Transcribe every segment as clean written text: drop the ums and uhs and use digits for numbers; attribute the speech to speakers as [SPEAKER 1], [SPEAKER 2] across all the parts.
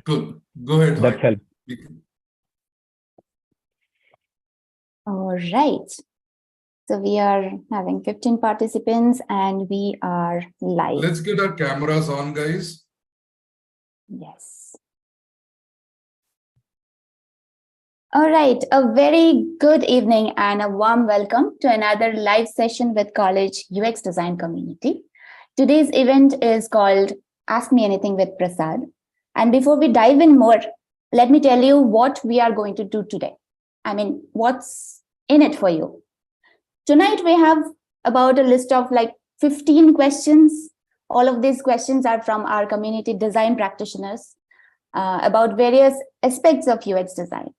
[SPEAKER 1] Good. Go ahead,
[SPEAKER 2] That's
[SPEAKER 1] Hoy.
[SPEAKER 2] helpful.
[SPEAKER 3] All right. So we are having 15 participants and we are live.
[SPEAKER 1] Let's get our cameras on, guys.
[SPEAKER 3] Yes. All right. A very good evening and a warm welcome to another live session with College UX Design Community. Today's event is called Ask Me Anything with Prasad. And before we dive in more, let me tell you what we are going to do today. I mean, what's in it for you? Tonight, we have about a list of like 15 questions. All of these questions are from our community design practitioners about various aspects of UX design.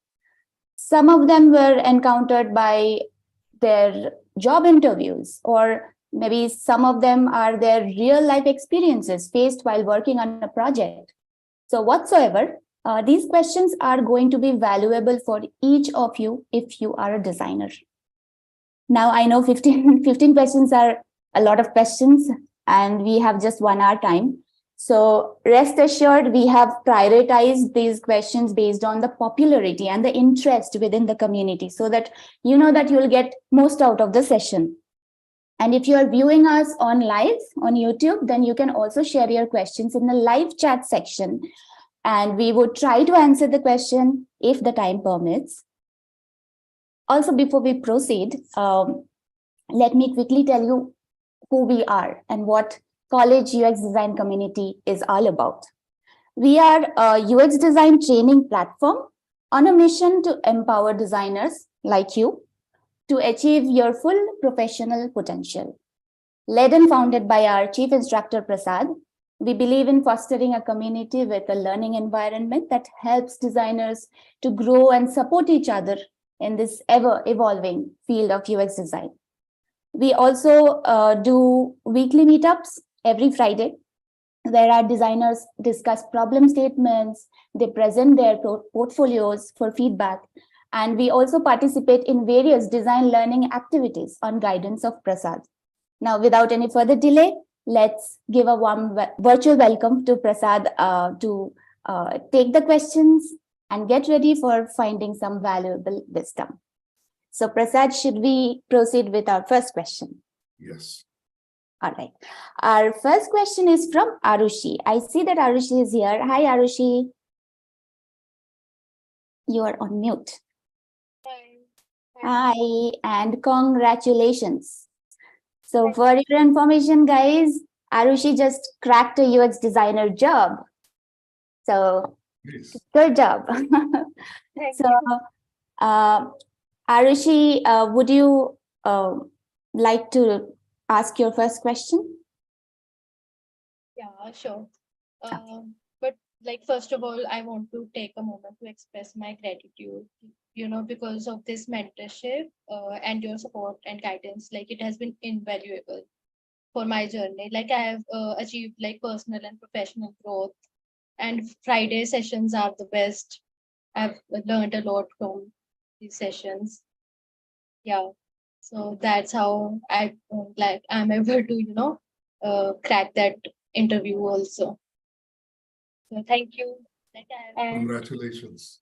[SPEAKER 3] Some of them were encountered by their job interviews, or maybe some of them are their real life experiences faced while working on a project. So whatsoever, these questions are going to be valuable for each of you if you are a designer. Now, I know 15 questions are a lot of questions and we have just 1 hour time. So rest assured, we have prioritized these questions based on the popularity and the interest within the community so that you know that you'll get most out of the session. And if you are viewing us on live on YouTube, then you can also share your questions in the live chat section. And we would try to answer the question if the time permits. Also, before we proceed, let me quickly tell you who we are and what College UX Design Community is all about. We are a UX design training platform on a mission to empower designers like you to achieve your full professional potential. Led and founded by our Chief Instructor Prasad, we believe in fostering a community with a learning environment that helps designers to grow and support each other in this ever-evolving field of UX design. We also do weekly meetups every Friday, where our designers discuss problem statements, they present their portfolios for feedback, and we also participate in various design learning activities on guidance of Prasad. Now, without any further delay, let's give a warm virtual welcome to Prasad to take the questions and get ready for finding some valuable wisdom. So Prasad, should we proceed with our first question?
[SPEAKER 1] Yes.
[SPEAKER 3] All right. Our first question is from Arushi. I see that Arushi is here. Hi, Arushi. You are on mute. Hi, and congratulations. So for your information, guys, Arushi just cracked a UX designer job. So
[SPEAKER 1] Yes.
[SPEAKER 3] good job. Arushi, would you like to ask your first question?
[SPEAKER 4] Yeah, sure. But like, first of all, I want to take a moment to express my gratitude, because of this mentorship and your support and guidance. Like, it has been invaluable for my journey. Like, I have achieved like personal and professional growth, and Friday sessions are the best. I've learned a lot from these sessions. Yeah. So that's how I'm able to, crack that interview also. So thank you. And
[SPEAKER 1] Congratulations.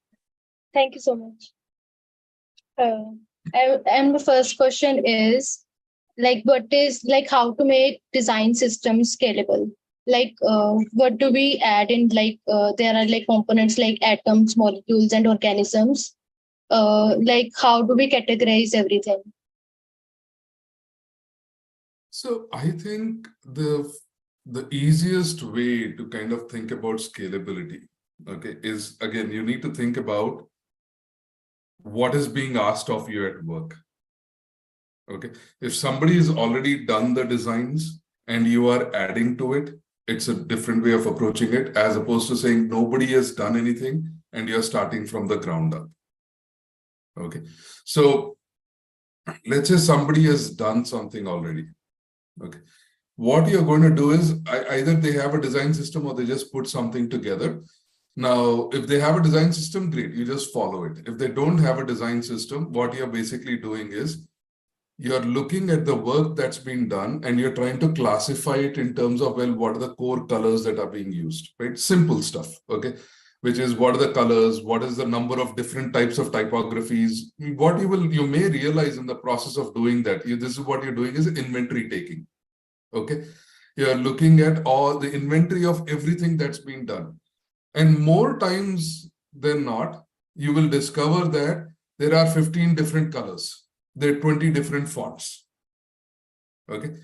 [SPEAKER 4] thank you so much. And the first question is how to make design systems scalable? What do we add in? There are like components like atoms, molecules, and organisms. How do we categorize everything?
[SPEAKER 1] So I think the easiest way to kind of think about scalability, okay, is again, you need to think about what is being asked of you at work. Okay, if somebody has already done the designs and you are adding to it, it's a different way of approaching it, as opposed to saying nobody has done anything and you're starting from the ground up. Okay, so let's say somebody has done something already. Okay, what you're going to do is either they have a design system or they just put something together. Now, if they have a design system, great, you just follow it. If they don't have a design system, what you're basically doing is you're looking at the work that's been done and you're trying to classify it in terms of, well, what are the core colors that are being used, right? Simple stuff, okay? which is what are the colors, what is the number of different types of typographies. What you may realize in the process of doing that, this is what you're doing is inventory taking. Okay, you're looking at all the inventory of everything that's been done. And more times than not, you will discover that there are 15 different colors. There are 20 different fonts. Okay.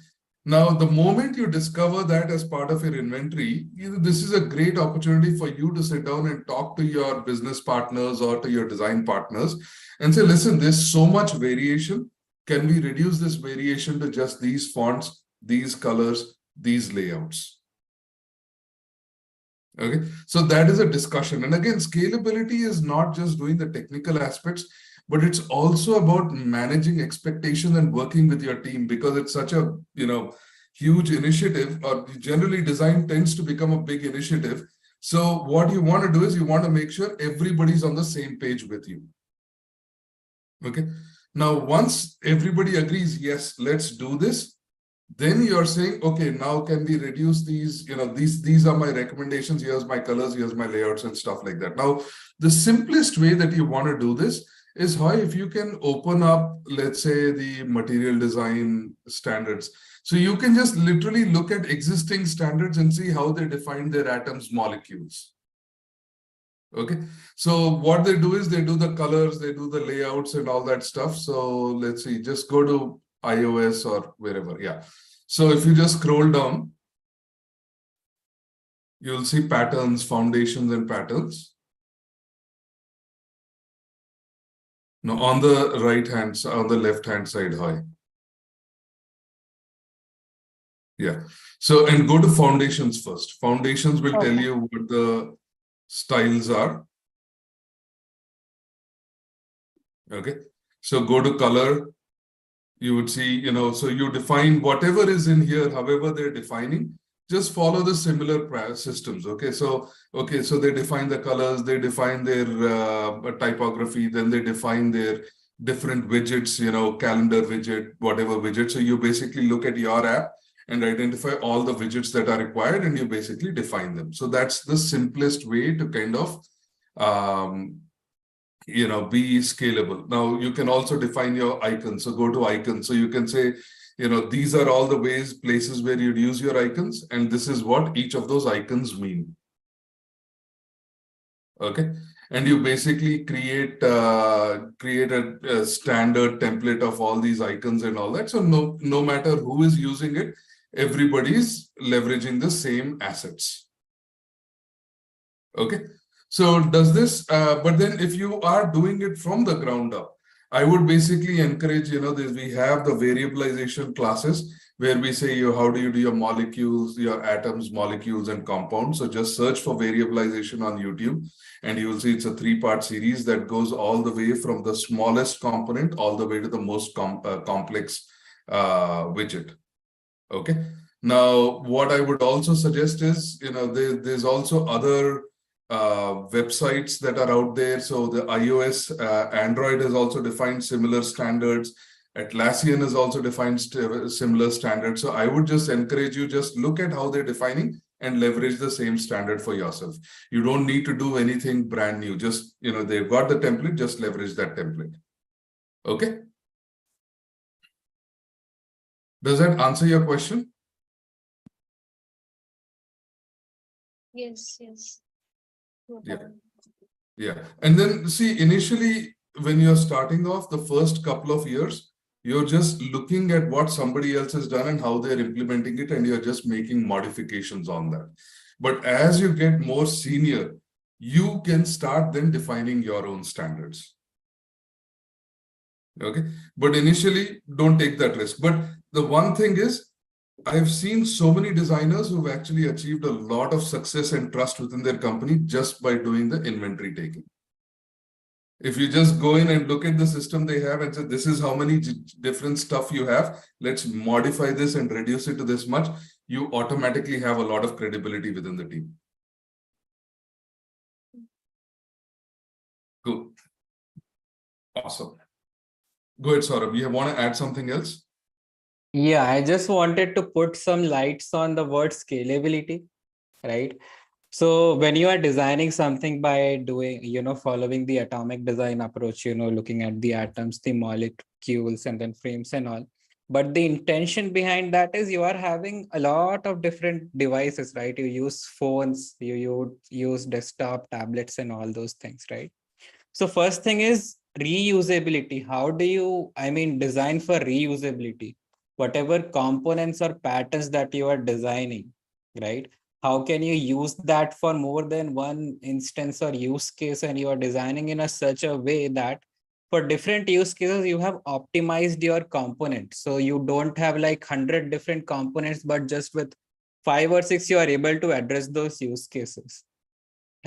[SPEAKER 1] Now, the moment you discover that as part of your inventory, this is a great opportunity for you to sit down and talk to your business partners or to your design partners and say, listen, there's so much variation. Can we reduce this variation to just these fonts, these colors, these layouts? Okay, so that is a discussion. And again, scalability is not just doing the technical aspects, but it's also about managing expectations and working with your team, because it's such a huge initiative, or generally design tends to become a big initiative. So what you want to do is you want to make sure everybody's on the same page with you. Okay, now once everybody agrees, yes, let's do this, then you're saying, okay, now can we reduce these, these are my recommendations, here's my colors, here's my layouts and stuff like that. Now, the simplest way that you want to do this is how if you can open up, let's say, the material design standards. So you can just literally look at existing standards and see how they define their atoms, molecules. Okay, so what they do is they do the colors, they do the layouts and all that stuff. So let's see, just go to iOS or wherever. Yeah. So if you just scroll down, you'll see patterns, foundations, and patterns. Now on the right hand, on the left hand side, hi. Yeah. So, and go to foundations first. Foundations will tell you what the styles are. Okay. So go to color. You would see, so you define whatever is in here, however they're defining, just follow the similar systems. Okay, so they define the colors, they define their typography, then they define their different widgets, calendar widget, whatever widget. So you basically look at your app and identify all the widgets that are required, and you basically define them. So that's the simplest way to kind of be scalable. Now you can also define your icons. So go to icons. So you can say, these are all the places where you'd use your icons, and this is what each of those icons mean. Okay, and you basically create a standard template of all these icons and all that. So no matter who is using it, everybody's leveraging the same assets. Okay. So does this, but then if you are doing it from the ground up, I would basically encourage, we have the variabilization classes where we say, how do you do your molecules, your atoms, molecules, and compounds. So just search for variabilization on YouTube, and you will see it's a 3-part series that goes all the way from the smallest component all the way to the most complex widget. Okay. Now, what I would also suggest is, there's also other websites that are out there. So the iOS, Android has also defined similar standards. Atlassian has also defined similar standards. So I would just encourage you, just look at how they're defining and leverage the same standard for yourself. You don't need to do anything brand new. Just, they've got the template, just leverage that template. Okay. Does that answer your question?
[SPEAKER 4] Yes.
[SPEAKER 1] Yeah. And then see, initially, when you're starting off the first couple of years, you're just looking at what somebody else has done and how they're implementing it, and you're just making modifications on that. But as you get more senior, you can start then defining your own standards. Okay. But initially, don't take that risk. But the one thing is, I've seen so many designers who've actually achieved a lot of success and trust within their company just by doing the inventory taking. If you just go in and look at the system they have and say, this is how many different stuff you have, let's modify this and reduce it to this much, you automatically have a lot of credibility within the team. Cool. Awesome. Go ahead, Saurabh. You want to add something else?
[SPEAKER 2] Yeah, I just wanted to put some lights on the word scalability, right? So when you are designing something by doing, following the atomic design approach, looking at the atoms, the molecules, and then frames and all. But the intention behind that is you are having a lot of different devices, right? You use phones, you use desktop, tablets, and all those things, right? So first thing is reusability. How do you, design for reusability? Whatever components or patterns that you are designing, right? How can you use that for more than one instance or use case? And you are designing in a such a way that for different use cases, you have optimized your component. So you don't have like 100 different components, but just with 5 or 6, you are able to address those use cases,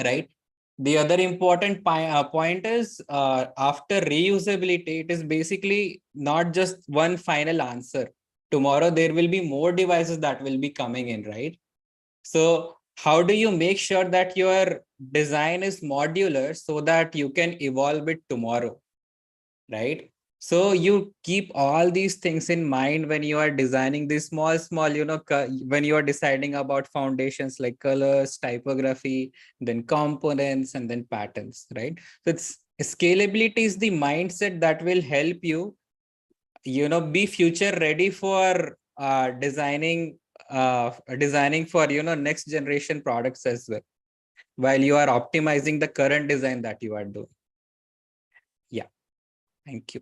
[SPEAKER 2] right? The other important point is after reusability, it is basically not just one final answer. Tomorrow, there will be more devices that will be coming in, right? So how do you make sure that your design is modular so that you can evolve it tomorrow, right? So you keep all these things in mind when you are designing these small, when you are deciding about foundations like colors, typography, then components, and then patterns, right? So it's scalability is the mindset that will help you, be future ready for designing for, next generation products as well, while you are optimizing the current design that you are doing. Yeah, thank you.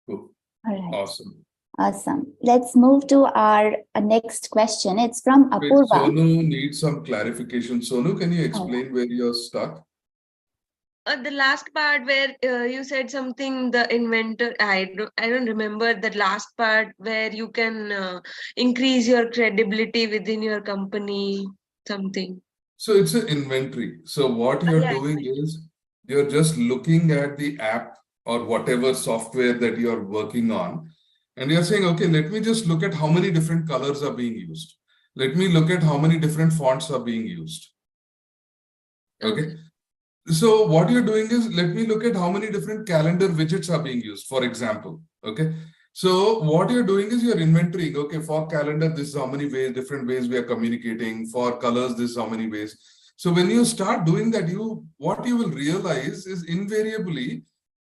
[SPEAKER 1] Cool.
[SPEAKER 3] All right.
[SPEAKER 1] Awesome.
[SPEAKER 3] Awesome. Let's move to our next question. It's from
[SPEAKER 1] Wait,
[SPEAKER 3] Apurva.
[SPEAKER 1] Sonu needs some clarification. Sonu, can you explain where you're stuck?
[SPEAKER 5] The last part where you said something, the inventor, I don't remember the last part where you can increase your credibility within your company, something.
[SPEAKER 1] So it's an inventory. So what you're
[SPEAKER 5] Yeah.
[SPEAKER 1] doing is you're just looking at the app or whatever software that you're working on, and you're saying, okay, let me just look at how many different colors are being used. Let me look at how many different fonts are being used. Okay. So what you're doing is, let me look at how many different calendar widgets are being used, for example. Okay. So what you're doing is you're inventorying, okay, for calendar, this is how many ways, different ways we are communicating. For colors, this is how many ways. So when you start doing that, what you will realize is invariably,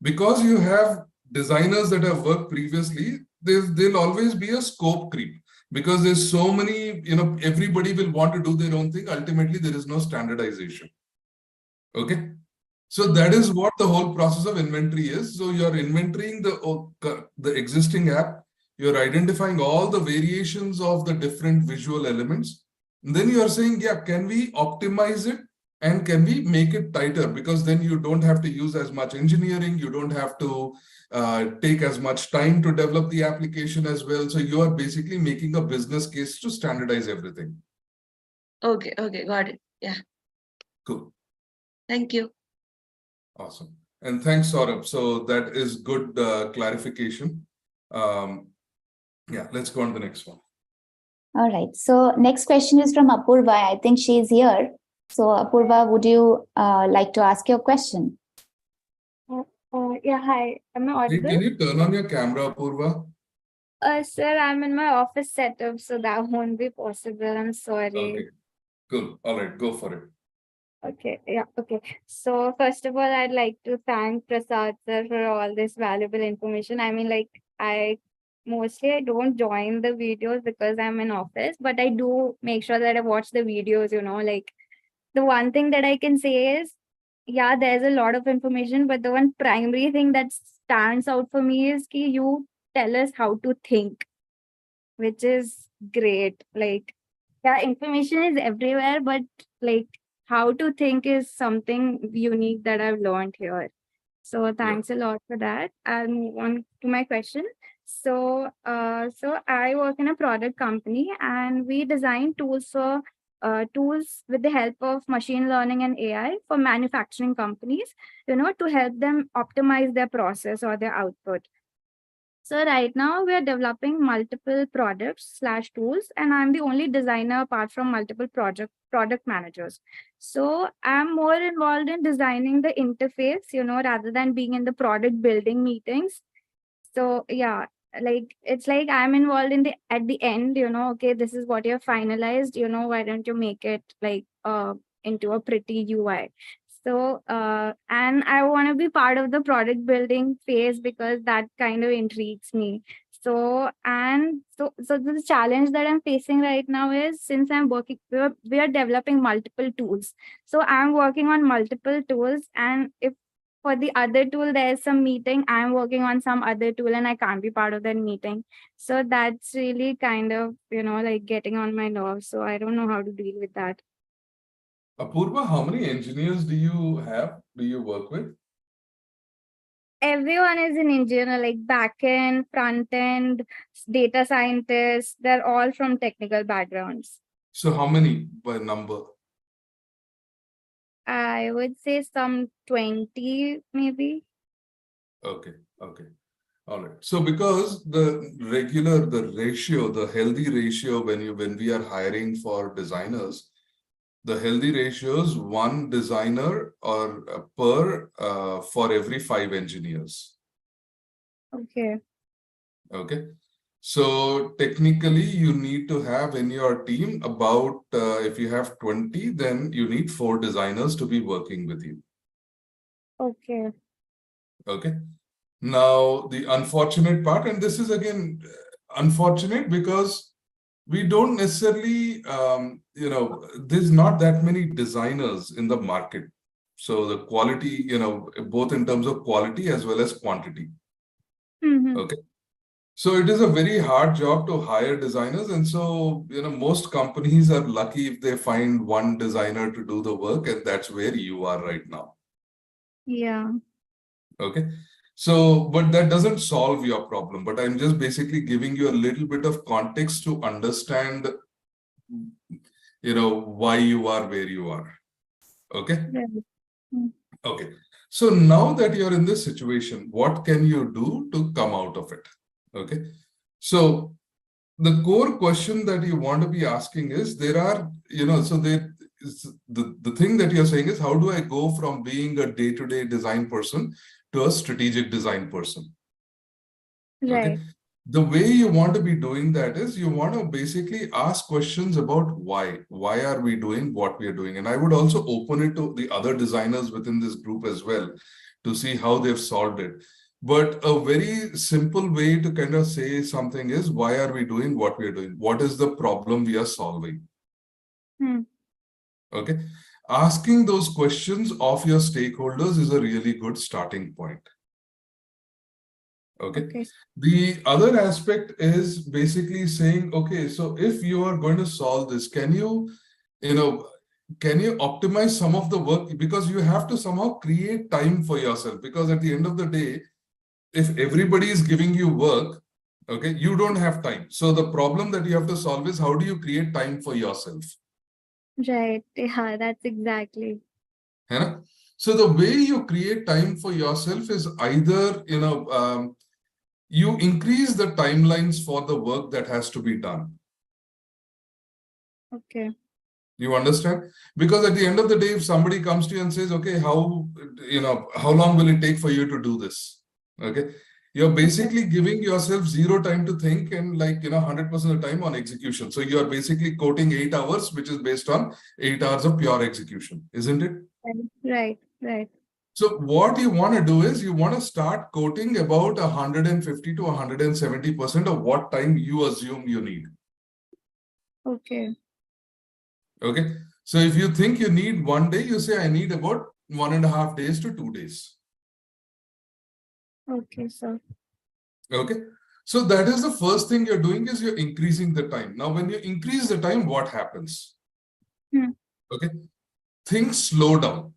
[SPEAKER 1] because you have designers that have worked previously, there'll always be a scope creep. Because there's so many, everybody will want to do their own thing. Ultimately, there is no standardization. Okay. So that is what the whole process of inventory is. So you're inventorying the existing app, you're identifying all the variations of the different visual elements. And then you are saying, yeah, can we optimize it and can we make it tighter? Because then you don't have to use as much engineering, you don't have to take as much time to develop the application as well. So you are basically making a business case to standardize everything.
[SPEAKER 5] Okay, got it. Yeah.
[SPEAKER 1] Cool.
[SPEAKER 5] Thank you.
[SPEAKER 1] Awesome. And thanks, Saurabh. So that is good clarification. Yeah, let's go on to the next one.
[SPEAKER 3] All right. So next question is from Apurva. I think she's here. So Apurva, would you like to ask your question?
[SPEAKER 6] Yeah, hi. Am I
[SPEAKER 1] Hey,
[SPEAKER 6] audible?
[SPEAKER 1] can you turn on your camera, Apurva?
[SPEAKER 6] Sir, I'm in my office setup, so that won't be possible. I'm sorry.
[SPEAKER 1] Okay, cool. All right, go for it.
[SPEAKER 6] Okay, yeah, okay. So first of all, I'd like to thank Prasad sir for all this valuable information. I mean, like, I don't join the videos because I'm in office, but I do make sure that I watch the videos, like the one thing that I can say is, yeah, there's a lot of information, but the one primary thing that stands out for me is ki you tell us how to think, which is great. Like, yeah, information is everywhere, but like how to think is something unique that I've learned here. So thanks a lot for that. I'll move on to my question. So I work in a product company and we design tools with the help of machine learning and AI for manufacturing companies, to help them optimize their process or their output. So right now we are developing multiple products/tools, and I'm the only designer apart from multiple product managers. So I'm more involved in designing the interface, rather than being in the product building meetings. So yeah, like it's like I'm involved in the at the end, okay, this is what you've finalized, why don't you make it like into a pretty UI. So and I want to be part of the product building phase because that kind of intrigues me. So the challenge that I'm facing right now is, since I'm working, we are developing multiple tools. So I'm working on multiple tools, and if for the other tool there's some meeting, I'm working on some other tool and I can't be part of that meeting. So that's really kind of, like getting on my nerves. So I don't know how to deal with that.
[SPEAKER 1] Apurva, how many engineers do you work with?
[SPEAKER 6] Everyone is an engineer, like backend, front end, data scientists. They're all from technical backgrounds.
[SPEAKER 1] So how many by number?
[SPEAKER 6] I would say some 20 maybe.
[SPEAKER 1] Okay. All right. So because the healthy ratio when we are hiring for designers, the healthy ratio is one designer or for every 5 engineers.
[SPEAKER 6] Okay.
[SPEAKER 1] Okay. So technically you need to have in your team about, if you have 20, then you need 4 designers to be working with you.
[SPEAKER 6] Okay.
[SPEAKER 1] Okay. Now, the unfortunate part, and this is again unfortunate because we don't necessarily, there's not that many designers in the market. So the quality, both in terms of quality as well as quantity.
[SPEAKER 6] Mm-hmm.
[SPEAKER 1] Okay. So it is a very hard job to hire designers. And so, most companies are lucky if they find one designer to do the work, and that's where you are right now.
[SPEAKER 6] Yeah.
[SPEAKER 1] Okay. So, but that doesn't solve your problem, but I'm just basically giving you a little bit of context to understand, why you are where you are. Okay.
[SPEAKER 6] Right.
[SPEAKER 1] Okay. So now that you're in this situation, what can you do to come out of it? Okay. So the core question that you want to be asking is, the thing that you're saying is, how do I go from being a day-to-day design person to a strategic design person?
[SPEAKER 6] Right.
[SPEAKER 1] Okay. The way you want to be doing that is, you want to basically ask questions about why. Why are we doing what we are doing? And I would also open it to the other designers within this group as well to see how they've solved it. But a very simple way to kind of say something is, why are we doing what we are doing? What is the problem we are solving? Okay. Asking those questions of your stakeholders is a really good starting point. Okay. The other aspect is basically saying, okay, so if you are going to solve this, can you optimize some of the work? Because you have to somehow create time for yourself, because at the end of the day, if everybody is giving you work, okay, you don't have time. So the problem that you have to solve is, how do you create time for yourself?
[SPEAKER 6] Right. Yeah, that's exactly.
[SPEAKER 1] Yeah? So the way you create time for yourself is either, you increase the timelines for the work that has to be done.
[SPEAKER 6] Okay.
[SPEAKER 1] You understand? Because at the end of the day, if somebody comes to you and says, okay, how long will it take for you to do this? Okay. You're basically giving yourself zero time to think, and 100% of the time on execution. So you're basically quoting 8 hours, which is based on 8 hours of pure execution, isn't it?
[SPEAKER 6] Right.
[SPEAKER 1] So what you want to do is, you want to start quoting about 150 to 170% of what time you assume you need.
[SPEAKER 6] Okay.
[SPEAKER 1] Okay. So if you think you need 1 day, you say, I need about 1.5 days to 2 days.
[SPEAKER 6] Okay, sir.
[SPEAKER 1] Okay. So that is the first thing you're doing, is you're increasing the time. Now, when you increase the time, what happens? Okay. Things slow down.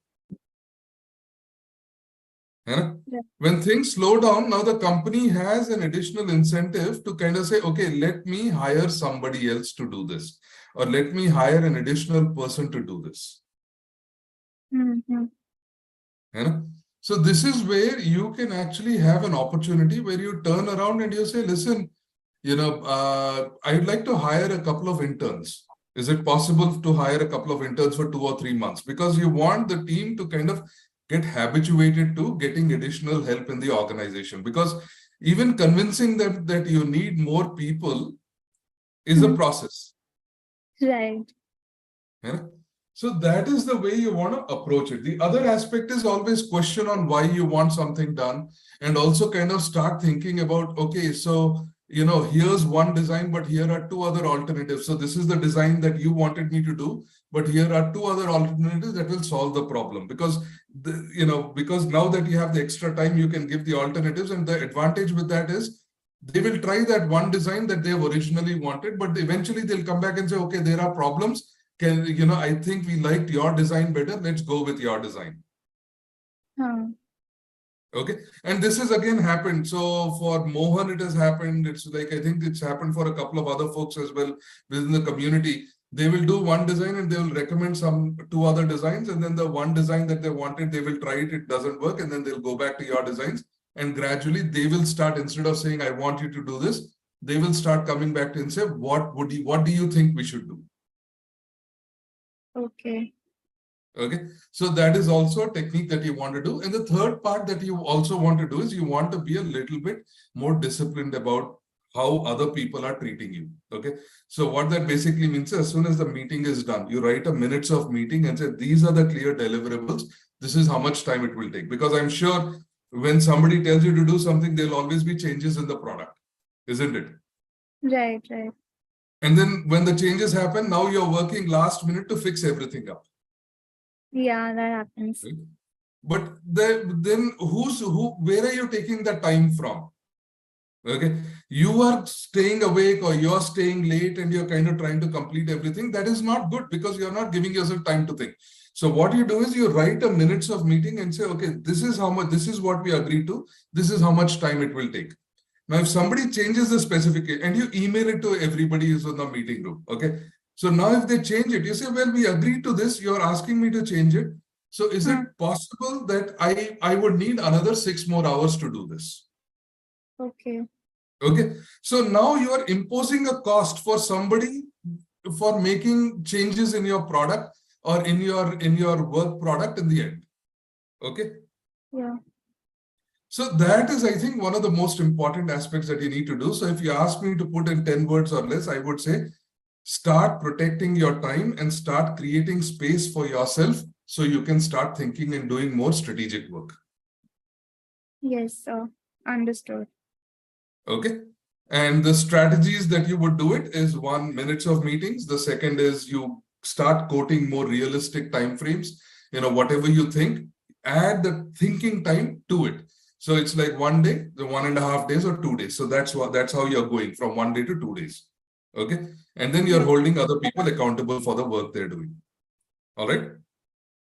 [SPEAKER 1] Yeah. When things slow down, now the company has an additional incentive to kind of say, okay, let me hire somebody else to do this, or let me hire an additional person to do this. Yeah. So this is where you can actually have an opportunity where you turn around and you say, listen, I'd like to hire a couple of interns. Is it possible to hire a couple of interns for 2 or 3 months? Because you want the team to kind of get habituated to getting additional help in the organization. Because even convincing them that you need more people is a process.
[SPEAKER 6] Right.
[SPEAKER 1] Yeah? So that is the way you want to approach it. The other aspect is always question on why you want something done, and also kind of start thinking about, okay, so, here's one design, but here are two other alternatives. So this is the design that you wanted me to do, but here are two other alternatives that will solve the problem. Because, because now that you have the extra time, you can give the alternatives. And the advantage with that is they will try that one design that they've originally wanted, but eventually they'll come back and say, okay, there are problems. I think we liked your design better. Let's go with your design. Okay. And this has again happened. So for Mohan, it has happened. It's like, I think it's happened for a couple of other folks as well within the community. They will do one design and they will recommend two other designs. And then the one design that they wanted, they will try it. It doesn't work. And then they'll go back to your designs. And gradually they will start, instead of saying, I want you to do this, they will start coming back to and say, what do you think we should do?
[SPEAKER 6] Okay.
[SPEAKER 1] Okay, so that is also a technique that you want to do. And the third part that you also want to do is you want to be a little bit more disciplined about how other people are treating you. Okay, so what that basically means is, as soon as the meeting is done, you write a minutes of meeting and say, these are the clear deliverables. This is how much time it will take. Because I'm sure when somebody tells you to do something, there'll always be changes in the product, isn't it?
[SPEAKER 6] Right, right.
[SPEAKER 1] And then when the changes happen, now you're working last minute to fix everything up.
[SPEAKER 6] Yeah, that happens.
[SPEAKER 1] Right? But then where are you taking the time from? Okay, you are staying awake or you're staying late and you're kind of trying to complete everything. That is not good because you're not giving yourself time to think. So what you do is you write a minutes of meeting and say, okay, this is what we agreed to. This is how much time it will take. Now, if somebody changes the specification and you email it to everybody who's in the meeting room, okay? So now if they change it, you say, well, we agreed to this, you're asking me to change it. So is it possible that I would need another 6 more hours to do this?
[SPEAKER 6] Okay.
[SPEAKER 1] Okay. So now you are imposing a cost for somebody for making changes in your product or in your work product in the end. Okay.
[SPEAKER 6] Yeah.
[SPEAKER 1] So that is, I think, one of the most important aspects that you need to do. So if you ask me to put in 10 words or less, I would say, start protecting your time and start creating space for yourself so you can start thinking and doing more strategic work.
[SPEAKER 6] Yes, sir. Understood.
[SPEAKER 1] Okay. And the strategies that you would do it is 1, minutes of meetings. The second is you start quoting more realistic time frames. Whatever you think, add the thinking time to it. So it's like 1 day, the 1.5 days or 2 days. So that's how you're going from 1 day to 2 days. Okay. And then you're holding other people accountable for the work they're doing. All right.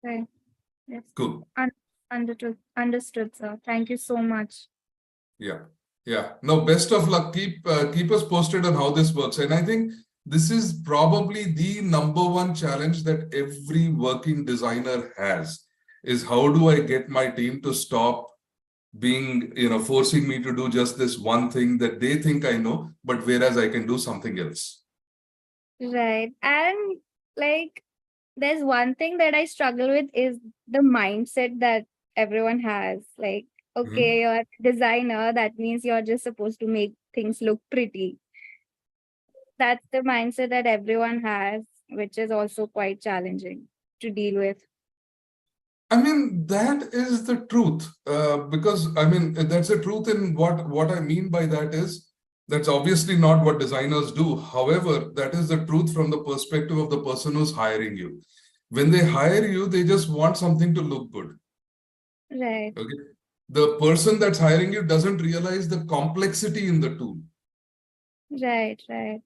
[SPEAKER 6] Right. Yes.
[SPEAKER 1] Cool.
[SPEAKER 6] Understood, sir. Thank you so much.
[SPEAKER 1] Yeah. Yeah. No, best of luck. Keep us posted on how this works. And I think this is probably the #1 challenge that every working designer has, is how do I get my team to stop being, forcing me to do just this one thing that they think I know, but whereas I can do something else.
[SPEAKER 6] Right. And like, there's one thing that I struggle with is the mindset that everyone has. Like, okay, you're a designer, that means you're just supposed to make things look pretty. That's the mindset that everyone has, which is also quite challenging to deal with.
[SPEAKER 1] I mean, that is the truth, because I mean, that's the truth in what I mean by that is, that's obviously not what designers do. However, that is the truth from the perspective of the person who's hiring you. When they hire you, they just want something to look good.
[SPEAKER 6] Right.
[SPEAKER 1] Okay. The person that's hiring you doesn't realize the complexity in the tool.
[SPEAKER 6] Right.
[SPEAKER 1] Right.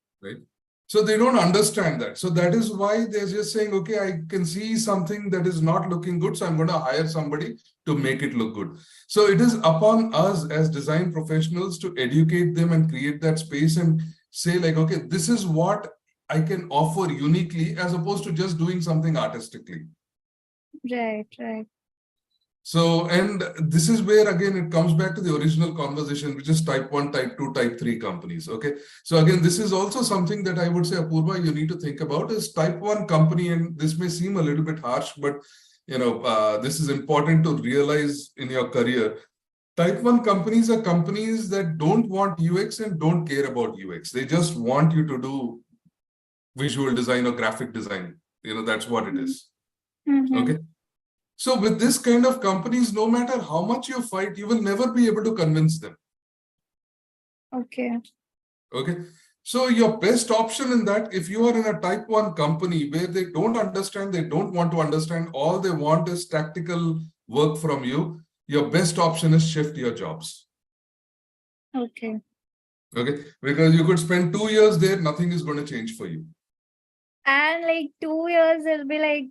[SPEAKER 1] So they don't understand that. So that is why they're just saying, okay, I can see something that is not looking good, so I'm going to hire somebody to make it look good. So it is upon us as design professionals to educate them and create that space and say like, okay, this is what I can offer uniquely as opposed to just doing something artistically.
[SPEAKER 6] Right.
[SPEAKER 1] So, and this is where, again, it comes back to the original conversation, which is type 1, type 2, type 3 companies. Okay. So again, this is also something that I would say, Apurva, you need to think about is type 1 company. And this may seem a little bit harsh, but, this is important to realize in your career. Type 1 companies are companies that don't want UX and don't care about UX. They just want you to do visual design or graphic design. That's what it is. Okay. So with this kind of companies, no matter how much you fight, you will never be able to convince them.
[SPEAKER 6] Okay.
[SPEAKER 1] Okay. So your best option in that, if you are in a type 1 company where they don't understand, they don't want to understand, all they want is tactical work from you, your best option is shift your jobs.
[SPEAKER 6] Okay.
[SPEAKER 1] Okay. Because you could spend 2 years there, nothing is going to change for you.
[SPEAKER 6] And like 2 years, it'll be like,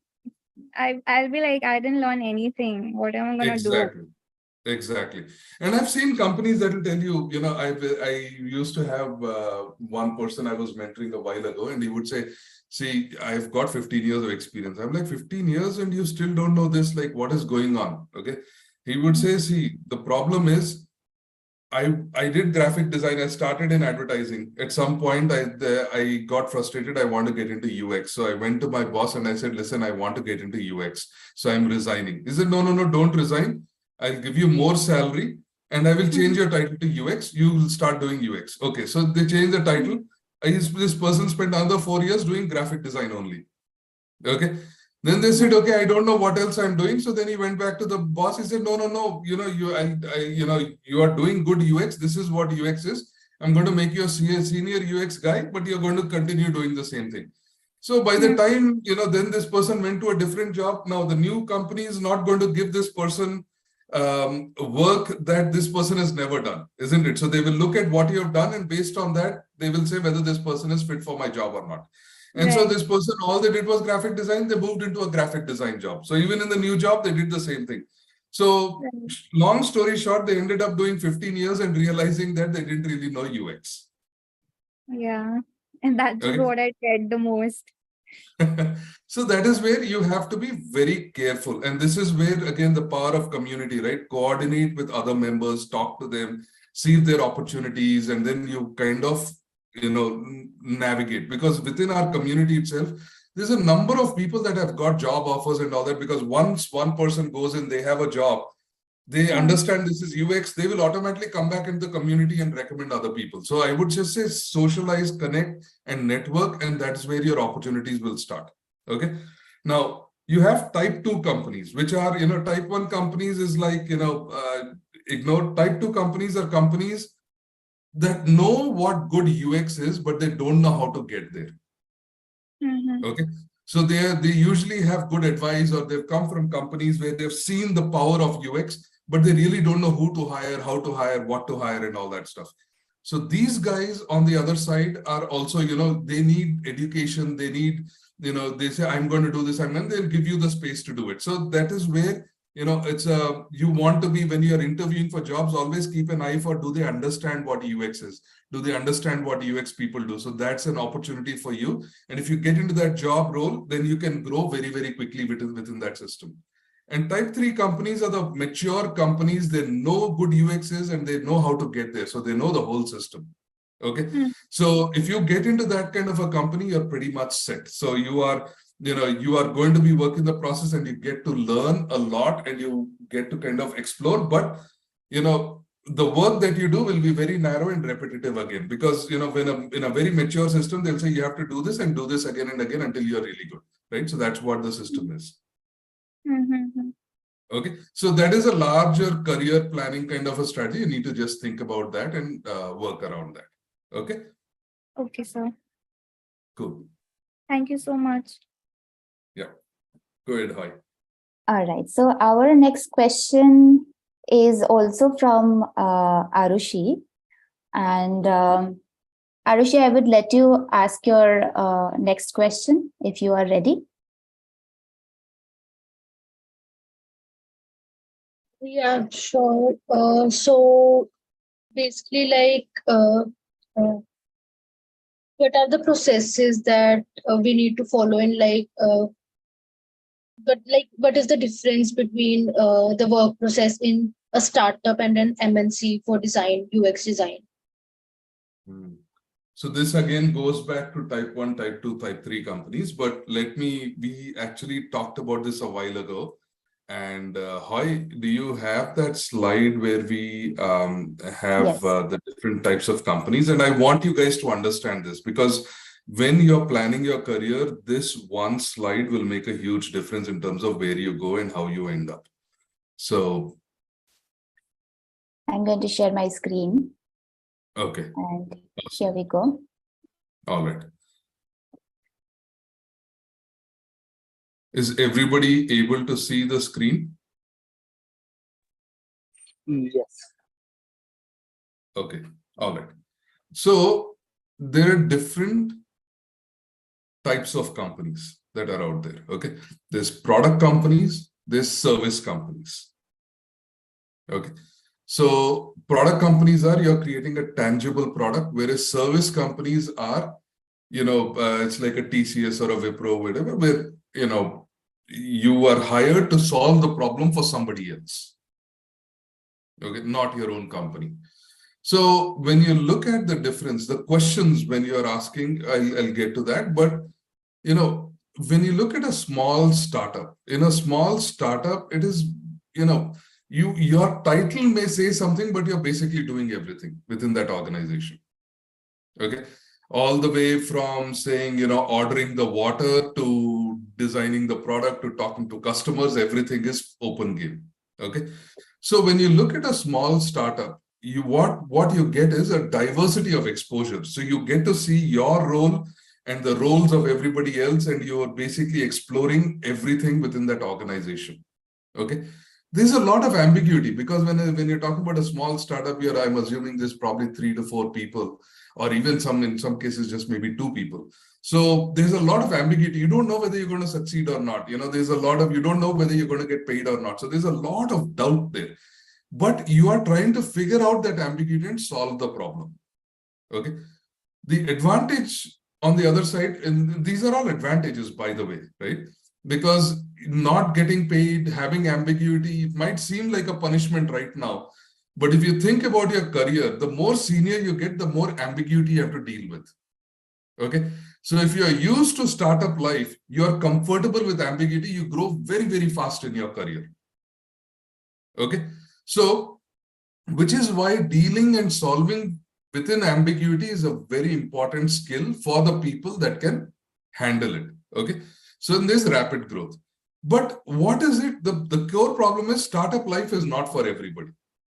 [SPEAKER 6] I'll be like, I didn't learn anything. What am I gonna do?
[SPEAKER 1] Exactly. And I've seen companies that will tell you, I used to have one person I was mentoring a while ago, and he would say, see, I've got 15 years of experience. I'm like, 15 years and you still don't know this, like what is going on? Okay. He would say, see, the problem is, I did graphic design. I started in advertising. At some point, I got frustrated. I want to get into UX. So I went to my boss and I said, listen, I want to get into UX. So I'm resigning. He said, no, don't resign. I'll give you more salary and I will change your title to UX. You will start doing UX. Okay. So they changed the title. This person spent another 4 years doing graphic design only. Okay. Then they said, okay, I don't know what else I'm doing. So then he went back to the boss. He said, no, you are doing good UX. This is what UX is. I'm going to make you a senior UX guy, but you're going to continue doing the same thing. So by the time, then this person went to a different job. Now the new company is not going to give this person work that this person has never done, isn't it? So they will look at what you have done, and based on that, they will say whether this person is fit for my job or not. And so this person, all they did was graphic design. They moved into a graphic design job. So even in the new job, they did the same thing. So long story short, they ended up doing 15 years and realizing that they didn't really know UX.
[SPEAKER 6] Yeah. And that's what I dread the most.
[SPEAKER 1] So that is where you have to be very careful. And this is where, again, the power of community, right? Coordinate with other members, talk to them, see their opportunities, and then you kind of navigate. Because within our community itself, there's a number of people that have got job offers and all that, because once one person goes in, they have a job, they understand this is UX, they will automatically come back into the community and recommend other people. So I would just say socialize, connect, and network, and that's where your opportunities will start. Okay. Now you have type 2 companies, which are, type 1 companies is like, ignore. Type 2 companies are companies that know what good UX is, but they don't know how to get there. Okay. So they usually have good advice, or they've come from companies where they've seen the power of UX, but they really don't know who to hire, how to hire, what to hire, and all that stuff. So these guys on the other side are also, they need education. They need, they say, I'm going to do this, and then they'll give you the space to do it. So that is where, it's you want to be, when you're interviewing for jobs, always keep an eye for, do they understand what UX is? Do they understand what UX people do? So that's an opportunity for you. And if you get into that job role, then you can grow very, very quickly within that system. And type 3 companies are the mature companies. They know good UX is and they know how to get there. So they know the whole system. Okay. So if you get into that kind of a company, you're pretty much set. So you are going to be working the process, and you get to learn a lot, and you get to kind of explore. But, the work that you do will be very narrow and repetitive again, because, when in a very mature system, they'll say you have to do this and do this again and again until you're really good. Right. So that's what the system is. Okay. So that is a larger career planning kind of a strategy. You need to just think about that and work around that. Okay.
[SPEAKER 6] Okay, sir.
[SPEAKER 1] Cool.
[SPEAKER 6] Thank you so much.
[SPEAKER 1] Yeah. Go ahead, Hi.
[SPEAKER 3] All right. So our next question is also from Arushi. And Arushi, I would let you ask your next question if you are ready.
[SPEAKER 4] Yeah, sure. So basically, what are the processes that we need to follow in what is the difference between the work process in a startup and an MNC for design, UX design?
[SPEAKER 1] So this again goes back to type 1, type 2, type 3 companies, but we actually talked about this a while ago. And Hoy, do you have that slide where we have
[SPEAKER 3] Yes.
[SPEAKER 1] the different types of companies? And I want you guys to understand this, because when you're planning your career, this one slide will make a huge difference in terms of where you go and how you end up. So,
[SPEAKER 3] I'm going to share my screen.
[SPEAKER 1] okay.
[SPEAKER 3] And here we go.
[SPEAKER 1] All right. Is everybody able to see the screen?
[SPEAKER 2] Yes.
[SPEAKER 1] Okay. All right. So there are different types of companies that are out there. Okay. There's product companies, there's service companies. Okay. So product companies are you're creating a tangible product, whereas service companies are, it's like a TCS or a Wipro, whatever, where, you are hired to solve the problem for somebody else. Okay, not your own company. So when you look at the difference, the questions when you're asking, I'll get to that. But, when you look at a small startup, in a small startup, it is, your title may say something, but you're basically doing everything within that organization. Okay. All the way from saying, ordering the water to designing the product to talking to customers, everything is open game. Okay. So when you look at a small startup, what you get is a diversity of exposure. So you get to see your role and the roles of everybody else, and you're basically exploring everything within that organization. Okay. There's a lot of ambiguity because when you're talking about a small startup here, I'm assuming there's probably 3 to 4 people, or even in some cases, just maybe 2 people. So there's a lot of ambiguity. You don't know whether you're going to succeed or not. There's a lot of, you don't know whether you're going to get paid or not. So there's a lot of doubt there, but you are trying to figure out that ambiguity and solve the problem. Okay. The advantage on the other side, and these are all advantages, by the way, right? Because not getting paid, having ambiguity, it might seem like a punishment right now. But if you think about your career, the more senior you get, the more ambiguity you have to deal with. Okay. So if you're used to startup life, you're comfortable with ambiguity, you grow very, very fast in your career. Okay. So, which is why dealing and solving within ambiguity is a very important skill for the people that can handle it. Okay. So in this rapid growth. But what is it? The core problem is startup life is not for everybody.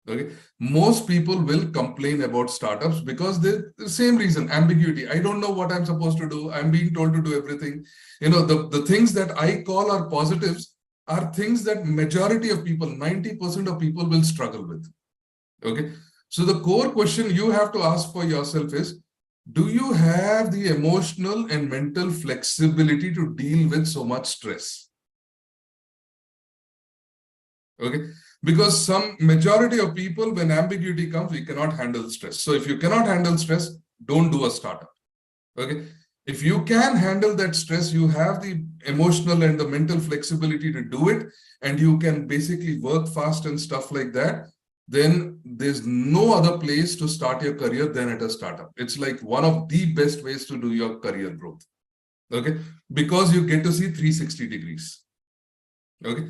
[SPEAKER 1] Okay. Most people will complain about startups because the same reason, ambiguity. I don't know what I'm supposed to do. I'm being told to do everything. The things that I call are positives are things that majority of people, 90% of people will struggle with. Okay. So the core question you have to ask for yourself is, do you have the emotional and mental flexibility to deal with so much stress? Okay. Because some majority of people, when ambiguity comes, we cannot handle stress. So if you cannot handle stress, don't do a startup. Okay. If you can handle that stress, you have the emotional and the mental flexibility to do it, and you can basically work fast and stuff like that, then there's no other place to start your career than at a startup. It's like one of the best ways to do your career growth. Okay. Because you get to see 360 degrees. Okay.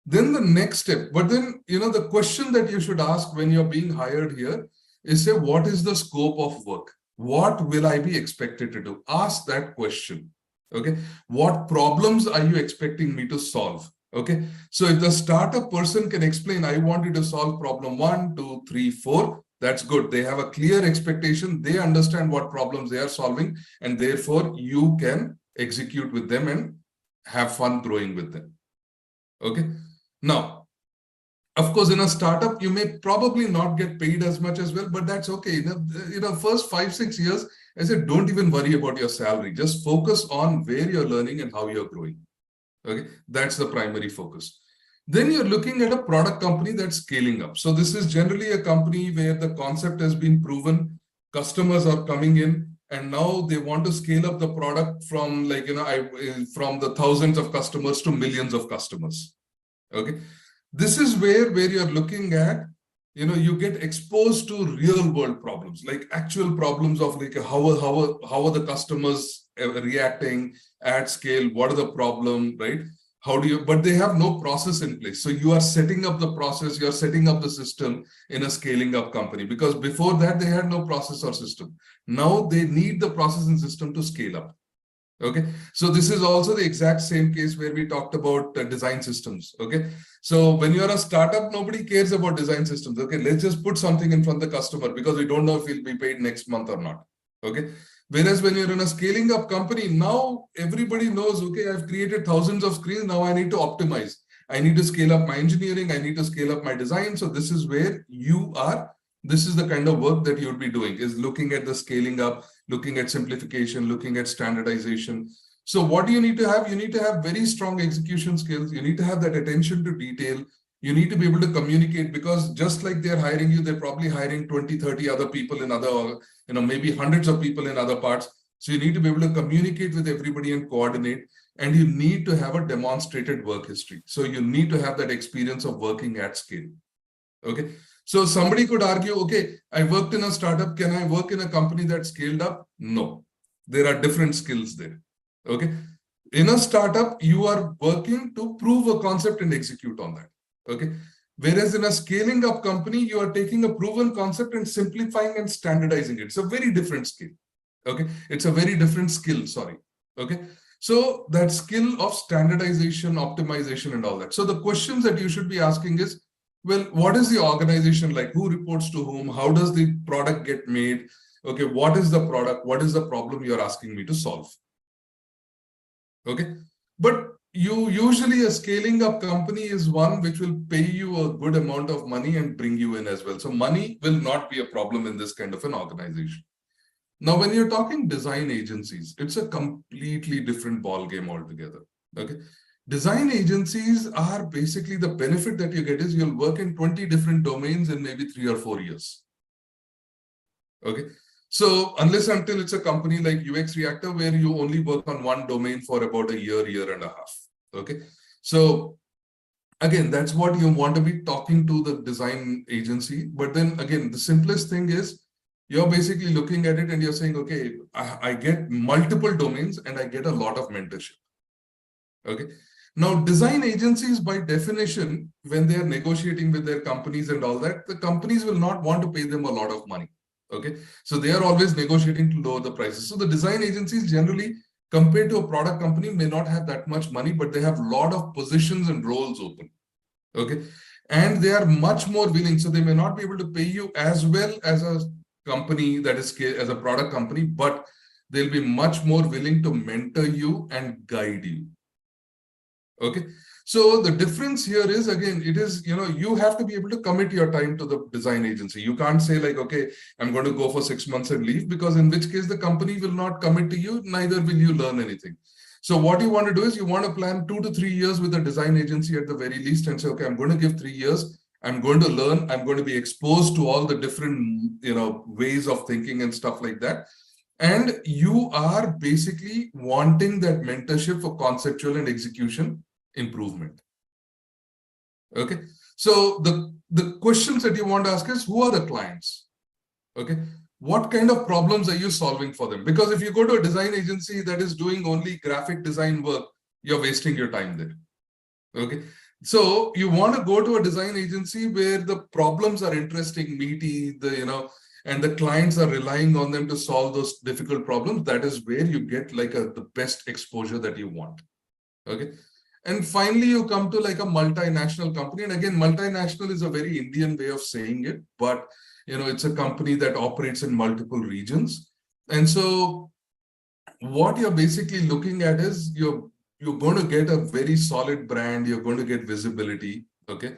[SPEAKER 1] Then the next step, but then, the question that you should ask when you're being hired here is, say, what is the scope of work? What will I be expected to do? Ask that question. Okay. What problems are you expecting me to solve? Okay. So if the startup person can explain, I want you to solve problem 1, 2, 3, 4, that's good. They have a clear expectation. They understand what problems they are solving, and therefore you can execute with them and have fun growing with them. Okay. Now, of course, in a startup, you may probably not get paid as much as well, but that's okay. First 5-6 years, I said, don't even worry about your salary. Just focus on where you're learning and how you're growing. Okay, that's the primary focus. Then you're looking at a product company that's scaling up. So this is generally a company where the concept has been proven, customers are coming in, and now they want to scale up the product from from the thousands of customers to millions of customers. Okay, this is where you're looking at, you get exposed to real world problems, like actual problems of like how are the customers reacting at scale? What are the problem, right? How do you, but they have no process in place. So you are setting up the process, you are setting up the system in a scaling up company, because before that they had no process or system. Now they need the process and system to scale up. Okay, so this is also the exact same case where we talked about design systems. Okay, so when you're a startup, nobody cares about design systems. Okay, let's just put something in front of the customer because we don't know if we'll be paid next month or not. Okay, whereas when you're in a scaling up company, now everybody knows, okay, I've created thousands of screens, now I need to optimize. I need to scale up my engineering, I need to scale up my design. So this is where you are. This is the kind of work that you'll be doing, is looking at the scaling up, looking at simplification, looking at standardization. So what do you need to have? You need to have very strong execution skills. You need to have that attention to detail. You need to be able to communicate, because just like they're hiring you, they're probably hiring 20, 30 other people in other, maybe hundreds of people in other parts. So you need to be able to communicate with everybody and coordinate. And you need to have a demonstrated work history. So you need to have that experience of working at scale. Okay. So somebody could argue, okay, I worked in a startup. Can I work in a company that scaled up? No, there are different skills there. Okay. In a startup, you are working to prove a concept and execute on that. Okay. Whereas in a scaling up company, you are taking a proven concept and simplifying and standardizing it. It's a very different skill. Okay. It's a very different skill. Sorry. Okay. So that skill of standardization, optimization, and all that. So the questions that you should be asking is, well, what is the organization like? Who reports to whom? How does the product get made? Okay, what is the product? What is the problem you're asking me to solve? Okay, but usually a scaling up company is one which will pay you a good amount of money and bring you in as well. So money will not be a problem in this kind of an organization. Now, when you're talking design agencies, it's a completely different ball game altogether. Okay. Design agencies are basically, the benefit that you get is you'll work in 20 different domains in maybe 3 or 4 years. Okay. So unless until it's a company like UX Reactor where you only work on one domain for about a year, year and a half. Okay. So again, that's what you want to be talking to the design agency. But then again, the simplest thing is you're basically looking at it and you're saying, okay, I get multiple domains and I get a lot of mentorship. Okay. Now, design agencies, by definition, when they are negotiating with their companies and all that, the companies will not want to pay them a lot of money. Okay. So they are always negotiating to lower the prices. So the design agencies generally, compared to a product company, may not have that much money, but they have a lot of positions and roles open. Okay. And they are much more willing. So they may not be able to pay you as well as a company that is as a product company, but they'll be much more willing to mentor you and guide you. Okay, so the difference here is, again, it is, you have to be able to commit your time to the design agency. You can't say like, okay, I'm going to go for 6 months and leave, because in which case the company will not commit to you, neither will you learn anything. So what you want to do is you want to plan 2 to 3 years with a design agency at the very least and say, okay, I'm going to give 3 years. I'm going to learn. I'm going to be exposed to all the different, ways of thinking and stuff like that. And you are basically wanting that mentorship for conceptual and execution improvement. Okay. So the questions that you want to ask is, who are the clients? Okay. What kind of problems are you solving for them? Because if you go to a design agency that is doing only graphic design work, you're wasting your time there. Okay. So you want to go to a design agency where the problems are interesting, meaty, and the clients are relying on them to solve those difficult problems. That is where you get like the best exposure that you want. Okay. And finally, you come to like a multinational company. And again, multinational is a very Indian way of saying it, but it's a company that operates in multiple regions. And so what you're basically looking at is you're going to get a very solid brand. You're going to get visibility. Okay.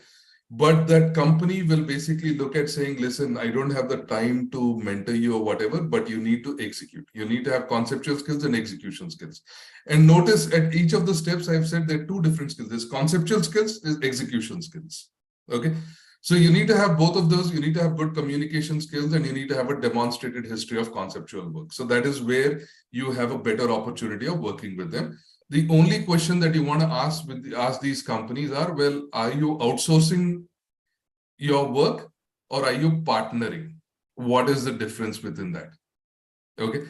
[SPEAKER 1] But that company will basically look at saying, listen, I don't have the time to mentor you or whatever, but you need to execute. You need to have conceptual skills and execution skills. And notice at each of the steps, I've said there are 2 different skills. There's conceptual skills, there's execution skills. Okay. So you need to have both of those. You need to have good communication skills and you need to have a demonstrated history of conceptual work. So that is where you have a better opportunity of working with them. The only question that you want to ask these companies are, well, are you outsourcing your work or are you partnering? What is the difference within that? Okay.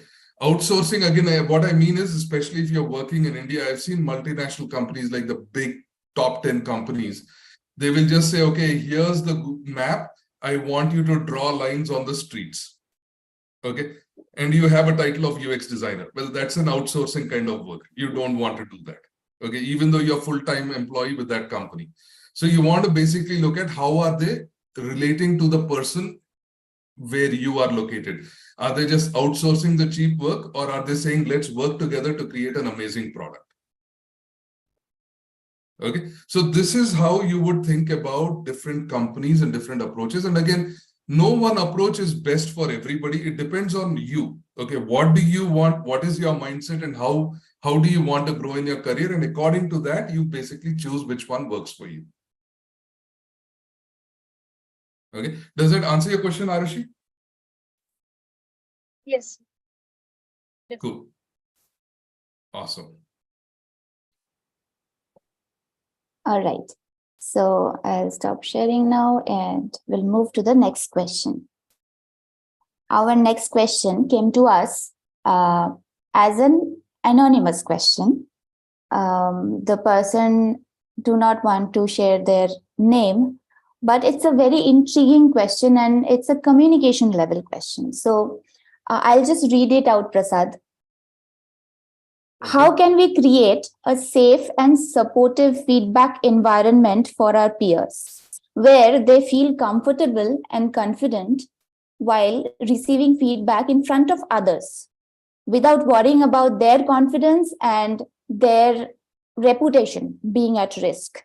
[SPEAKER 1] Outsourcing, again, what I mean is, especially if you're working in India, I've seen multinational companies like the big top 10 companies. They will just say, okay, here's the map. I want you to draw lines on the streets. Okay. And you have a title of UX designer. Well, that's an outsourcing kind of work. You don't want to do that. Okay. Even though you're a full-time employee with that company. So you want to basically look at how are they relating to the person where you are located. Are they just outsourcing the cheap work, or are they saying, let's work together to create an amazing product? Okay, so this is how you would think about different companies and different approaches. And again, no one approach is best for everybody. It depends on you. Okay, what do you want? What is your mindset, and how do you want to grow in your career? And according to that, you basically choose which one works for you. Okay, does that answer your question, Arushi?
[SPEAKER 4] Yes.
[SPEAKER 1] Cool. Awesome.
[SPEAKER 3] All right. So I'll stop sharing now and we'll move to the next question. Our next question came to us as an anonymous question. The person do not want to share their name, but it's a very intriguing question and it's a communication level question. So I'll just read it out, Prasad. How can we create a safe and supportive feedback environment for our peers where they feel comfortable and confident while receiving feedback in front of others without worrying about their confidence and their reputation being at risk?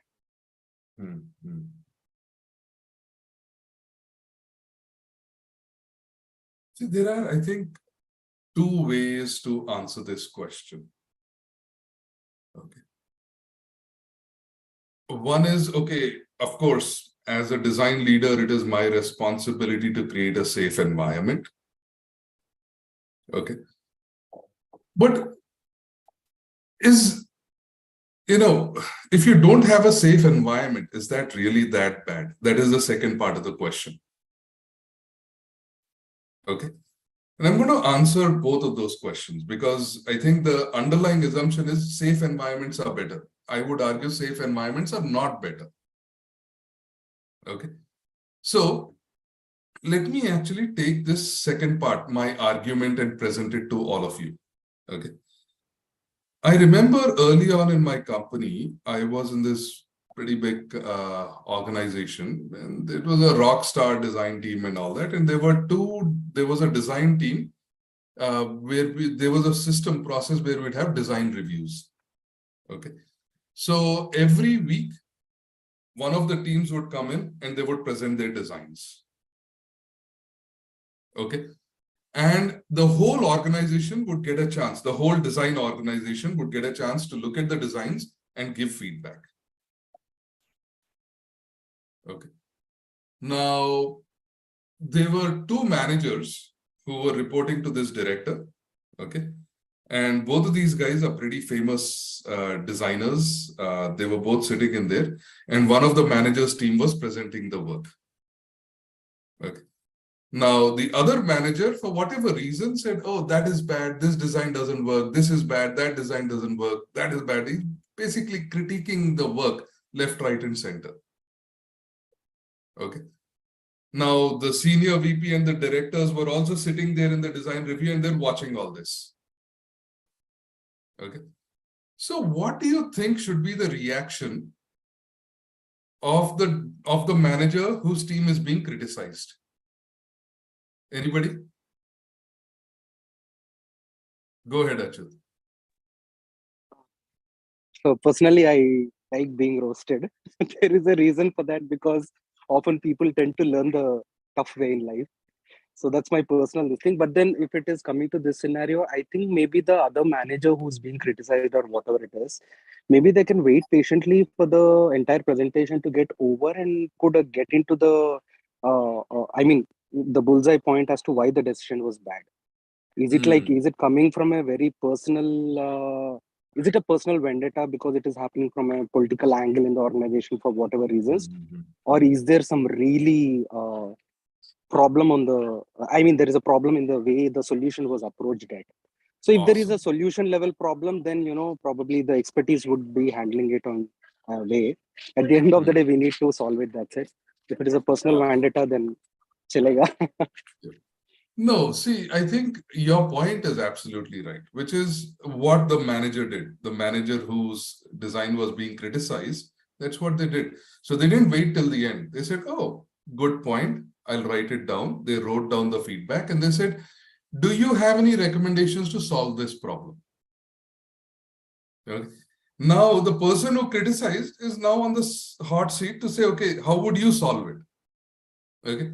[SPEAKER 1] See, there are, I think, two ways to answer this question. Okay. One is, okay, of course, as a design leader, it is my responsibility to create a safe environment. Okay. But if you don't have a safe environment, is that really that bad? That is the second part of the question. Okay. And I'm going to answer both of those questions because I think the underlying assumption is safe environments are better. I would argue safe environments are not better. Okay. So let me actually take this second part, my argument, and present it to all of you. Okay. I remember early on in my company, I was in this pretty big organization, and it was a rock star design team and all that. And there was a design team where there was a system process where we'd have design reviews. Okay. So every week, one of the teams would come in and they would present their designs. Okay. And the whole organization would get a chance, the whole design organization would get a chance to look at the designs and give feedback. Okay. Now, there were two managers who were reporting to this director. Okay. And both of these guys are pretty famous designers. They were both sitting in there. And one of the managers' team was presenting the work. Okay. Now, the other manager, for whatever reason, said, oh, that is bad. This design doesn't work. This is bad. That design doesn't work. That is bad. He's basically critiquing the work left, right, and center. Okay. Now, the senior VP and the directors were also sitting there in the design review and they're watching all this. Okay. So what do you think should be the reaction of the manager whose team is being criticized? Anybody? Go ahead, Achyut.
[SPEAKER 7] So personally, I like being roasted. There is a reason for that because often people tend to learn the tough way in life. So that's my personal thing. But then if it is coming to this scenario, I think maybe the other manager who's being criticized or whatever it is, maybe they can wait patiently for the entire presentation to get over and could get into the, the bullseye point as to why the decision was bad. Is it is it coming from a very personal, is it a personal vendetta because it is happening from a political angle in the organization for whatever reasons? Or is there some really problem on the, there is a problem in the way the solution was approached at. So if there is a
[SPEAKER 1] Awesome.
[SPEAKER 7] solution level problem, then, probably the expertise would be handling it on way. At the end of the day, we need to solve it. That's it. If it is a personal vendetta, then chalega.
[SPEAKER 1] No, see, I think your point is absolutely right, which is what the manager did. The manager whose design was being criticized, that's what they did. So they didn't wait till the end. They said, oh, good point. I'll write it down. They wrote down the feedback and they said, do you have any recommendations to solve this problem? Okay. Now, the person who criticized is now on the hot seat to say, okay, how would you solve it? Okay.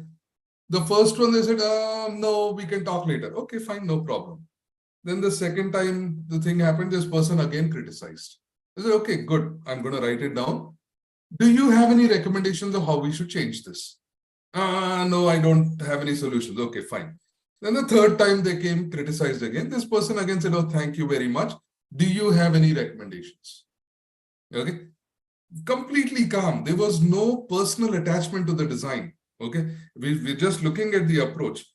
[SPEAKER 1] The first one, they said, no, we can talk later. Okay, fine, no problem. Then the second time the thing happened, this person again criticized. They said, okay, good. I'm going to write it down. Do you have any recommendations of how we should change this? No, I don't have any solutions. Okay, fine. Then the third time they came, criticized again. This person again said, oh, thank you very much. Do you have any recommendations? Okay. Completely calm. There was no personal attachment to the design. Okay. We're just looking at the approach.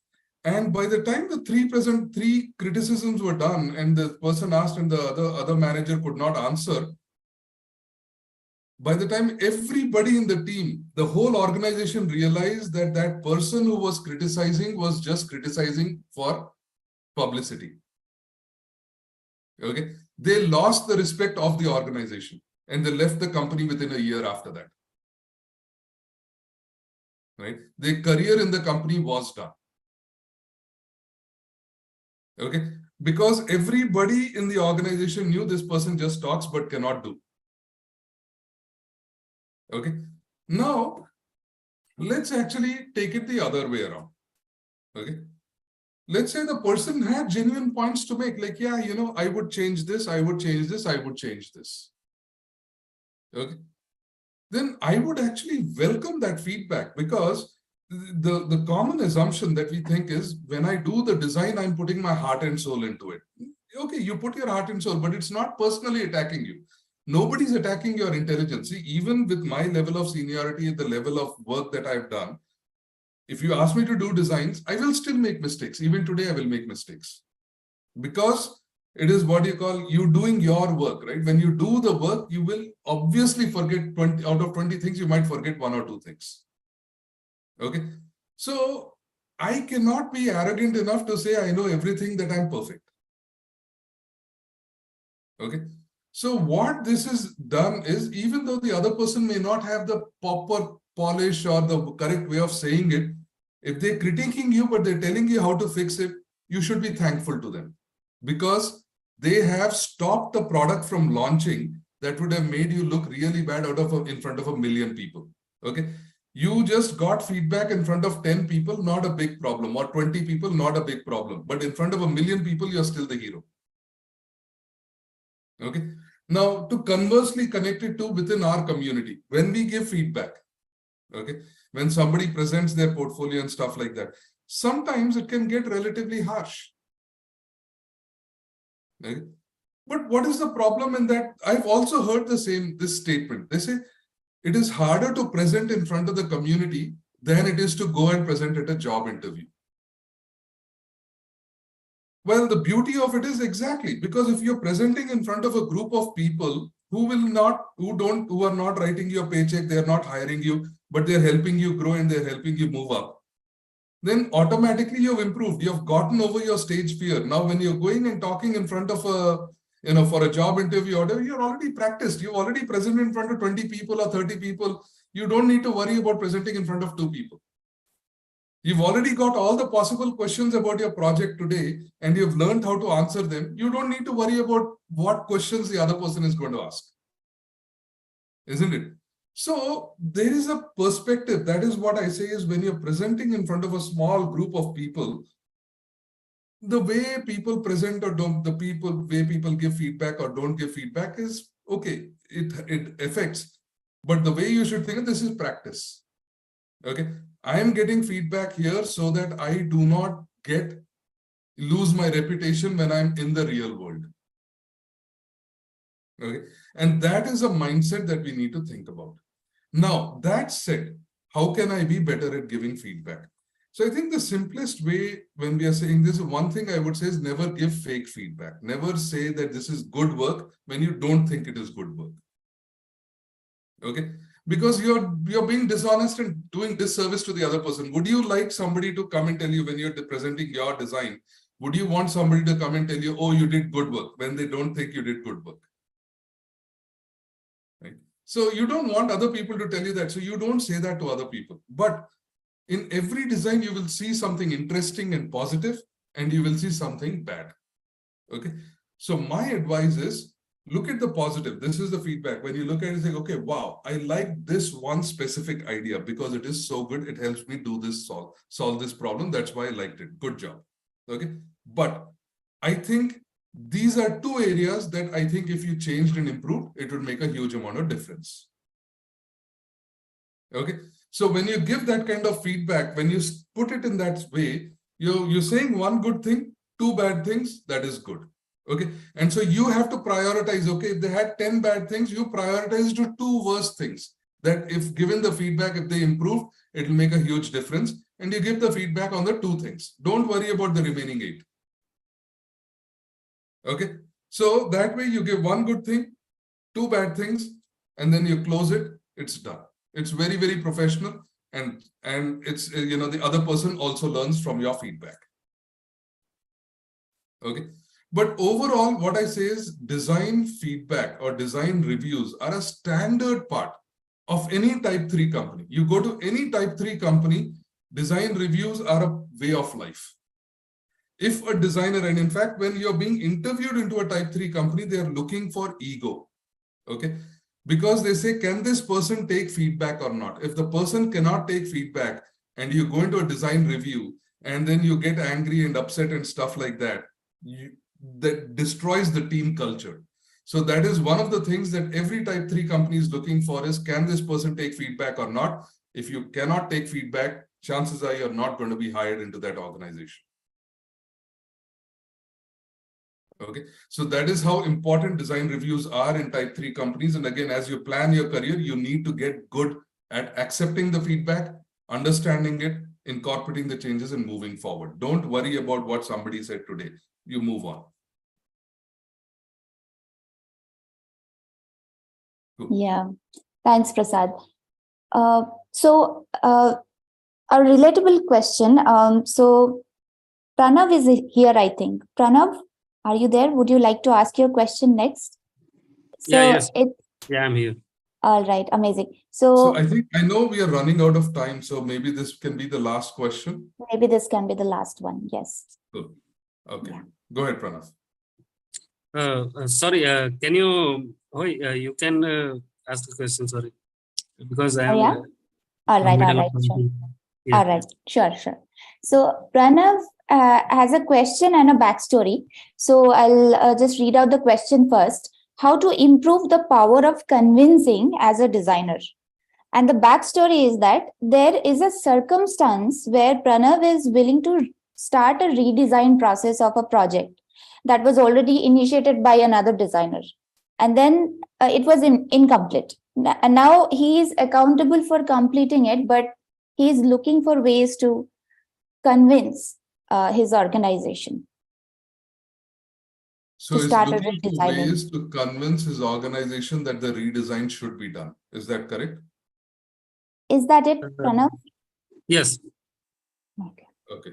[SPEAKER 1] And by the time the three criticisms were done and the person asked and the other manager could not answer, by the time everybody in the team, the whole organization realized that that person who was criticizing was just criticizing for publicity. Okay. They lost the respect of the organization and they left the company within a year after that. Right? Their career in the company was done. Okay. Because everybody in the organization knew this person just talks but cannot do. Okay. Now, let's actually take it the other way around. Okay. Let's say the person had genuine points to make, like, yeah, I would change this, I would change this, I would change this. Okay. Then I would actually welcome that feedback, because the common assumption that we think is when I do the design, I'm putting my heart and soul into it. Okay, you put your heart and soul, but it's not personally attacking you. Nobody's attacking your intelligence. See, even with my level of seniority at the level of work that I've done, if you ask me to do designs, I will still make mistakes. Even today, I will make mistakes. Because it is what you call you doing your work, right? When you do the work, you will obviously forget 20 out of 20 things, you might forget 1 or 2 things. Okay. So I cannot be arrogant enough to say I know everything, that I'm perfect. Okay. So what this has done is, even though the other person may not have the proper polish or the correct way of saying it, if they're critiquing you, but they're telling you how to fix it, you should be thankful to them, because they have stopped the product from launching that would have made you look really bad in front of 1 million people. Okay. You just got feedback in front of 10 people, not a big problem, or 20 people, not a big problem. But in front of 1 million people, you're still the hero. Okay. Now, to conversely connect it to within our community, when we give feedback, okay, when somebody presents their portfolio and stuff like that, sometimes it can get relatively harsh. Okay. But what is the problem in that? I've also heard this statement. They say it is harder to present in front of the community than it is to go and present at a job interview. Well, the beauty of it is exactly because if you're presenting in front of a group of people who are not writing your paycheck, they're not hiring you, but they're helping you grow and they're helping you move up, then automatically you've improved. You've gotten over your stage fear. Now, when you're going and talking in front of for a job interview order, you're already practiced. You've already presented in front of 20 people or 30 people. You don't need to worry about presenting in front of 2 people. You've already got all the possible questions about your project today, and you've learned how to answer them. You don't need to worry about what questions the other person is going to ask. Isn't it? So there is a perspective. That is what I say is when you're presenting in front of a small group of people, the way people present or way people give feedback or don't give feedback is okay. It affects, but the way you should think of this is practice. Okay. I am getting feedback here so that I do not lose my reputation when I'm in the real world. Okay. And that is a mindset that we need to think about. Now, that said, how can I be better at giving feedback? So I think the simplest way when we are saying this, one thing I would say is never give fake feedback. Never say that this is good work when you don't think it is good work. Okay, because you're being dishonest and doing disservice to the other person. Would you like somebody to come and tell you when you're presenting your design? Would you want somebody to come and tell you, oh, you did good work, when they don't think you did good work? Right? So you don't want other people to tell you that. So you don't say that to other people. But in every design, you will see something interesting and positive, and you will see something bad. Okay. So my advice is, look at the positive. This is the feedback. When you look at it, say, okay, wow, I like this one specific idea because it is so good. It helps me do this, solve this problem. That's why I liked it. Good job. Okay. But I think these are two areas that I think if you changed and improved, it would make a huge amount of difference. Okay. So when you give that kind of feedback, when you put it in that way, you're saying one good thing, two bad things, that is good. Okay. And so you have to prioritize. Okay. If they had 10 bad things, you prioritize to 2 worst things that if given the feedback, if they improve, it will make a huge difference. And you give the feedback on the 2 things. Don't worry about the remaining 8. Okay. So that way you give 1 good thing, 2 bad things, and then you close it. It's done. It's very, very professional. And it's, the other person also learns from your feedback. Okay. But overall, what I say is design feedback or design reviews are a standard part of any type 3 company. You go to any type 3 company, design reviews are a way of life. If a designer, and in fact, when you're being interviewed into a type 3 company, they are looking for ego. Okay. Because they say, can this person take feedback or not? If the person cannot take feedback and you go into a design review and then you get angry and upset and stuff like that, that destroys the team culture. So that is one of the things that every type 3 company is looking for is, can this person take feedback or not? If you cannot take feedback, chances are you're not going to be hired into that organization. Okay, so that is how important design reviews are in type 3 companies. And again, as you plan your career, you need to get good at accepting the feedback, understanding it, incorporating the changes and moving forward. Don't worry about what somebody said today. You move on. Cool.
[SPEAKER 3] Yeah, thanks, Prasad. So a relatable question. So Pranav is here, I think. Pranav, are you there? Would you like to ask your question next? So
[SPEAKER 8] Yes. Yeah, I'm here.
[SPEAKER 3] All right, amazing.
[SPEAKER 1] So I know we are running out of time, so maybe this can be the last question.
[SPEAKER 3] Maybe this can be the last one. Yes.
[SPEAKER 1] Cool. Okay.
[SPEAKER 3] Yeah.
[SPEAKER 1] Go ahead, Pranav.
[SPEAKER 8] Sorry, can you, you can ask the question, sorry. Because I am
[SPEAKER 3] yeah? All right, sure.
[SPEAKER 8] Yeah.
[SPEAKER 3] All right, sure. So Pranav has a question and a backstory. So I'll just read out the question first. How to improve the power of convincing as a designer? And the backstory is that there is a circumstance where Pranav is willing to start a redesign process of a project that was already initiated by another designer. And then it was incomplete. And now he is accountable for completing it, but he is looking for ways to convince his organization.
[SPEAKER 1] So he's looking for ways to convince his organization that the redesign should be done. Is that correct?
[SPEAKER 3] Is that it, Pranav?
[SPEAKER 8] Yes.
[SPEAKER 1] Okay.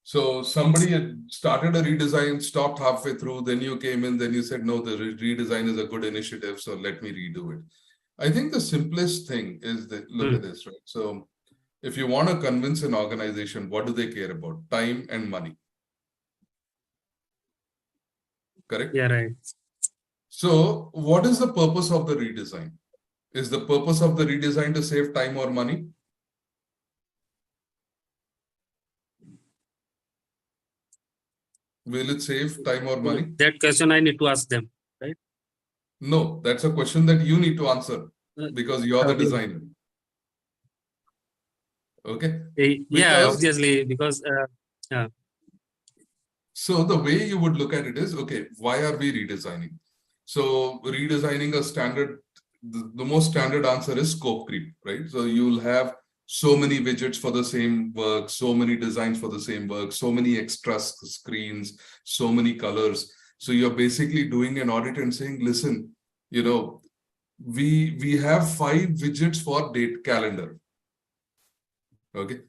[SPEAKER 1] So somebody had started a redesign, stopped halfway through, then you came in, then you said, no, the redesign is a good initiative, so let me redo it. I think the simplest thing is that, look at this, right? So if you want to convince an organization, what do they care about? Time and money. Correct?
[SPEAKER 8] Yeah, right.
[SPEAKER 1] So what is the purpose of the redesign? Is the purpose of the redesign to save time or money? Will it save time or money?
[SPEAKER 8] That question I need to ask them, right?
[SPEAKER 1] No, that's a question that you need to answer because you're the designer. Okay?
[SPEAKER 8] Yeah, obviously, because yeah.
[SPEAKER 1] So the way you would look at it is, okay, why are we redesigning? So redesigning a standard, the most standard answer is scope creep, right? So you'll have so many widgets for the same work, so many designs for the same work, so many extra screens, so many colors. So you're basically doing an audit and saying, listen, we have 5 widgets for date calendar. Okay.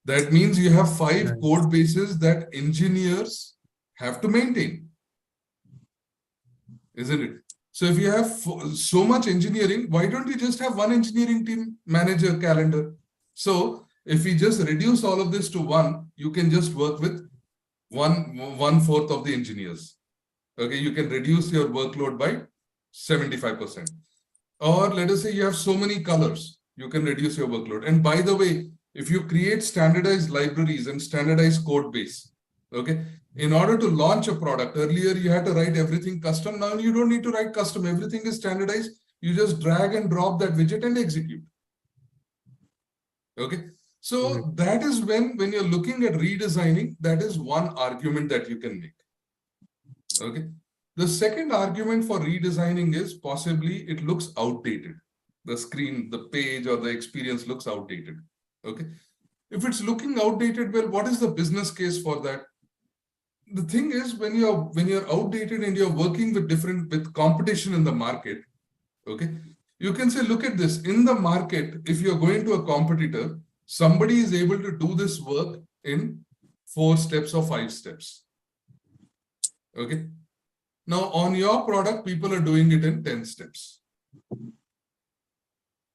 [SPEAKER 1] That means you have 5
[SPEAKER 8] Right.
[SPEAKER 1] code bases that engineers have to maintain. Isn't it? So if you have so much engineering, why don't you just have one engineering team manage your calendar? So if we just reduce all of this to 1, you can just work with 1/4 of the engineers. Okay, you can reduce your workload by 75%. Or let us say you have so many colors, you can reduce your workload. And by the way, if you create standardized libraries and standardized code base, okay, in order to launch a product, earlier you had to write everything custom. Now you don't need to write custom. Everything is standardized. You just drag and drop that widget and execute. Okay. So that is when you're looking at redesigning, that is one argument that you can make. Okay. The second argument for redesigning is possibly it looks outdated. The screen, the page, or the experience looks outdated. Okay. If it's looking outdated, well, what is the business case for that? The thing is, when you're outdated and you're working with competition in the market, okay, you can say, look at this. In the market, if you're going to a competitor, somebody is able to do this work in 4 steps or 5 steps. Okay. Now, on your product, people are doing it in 10 steps.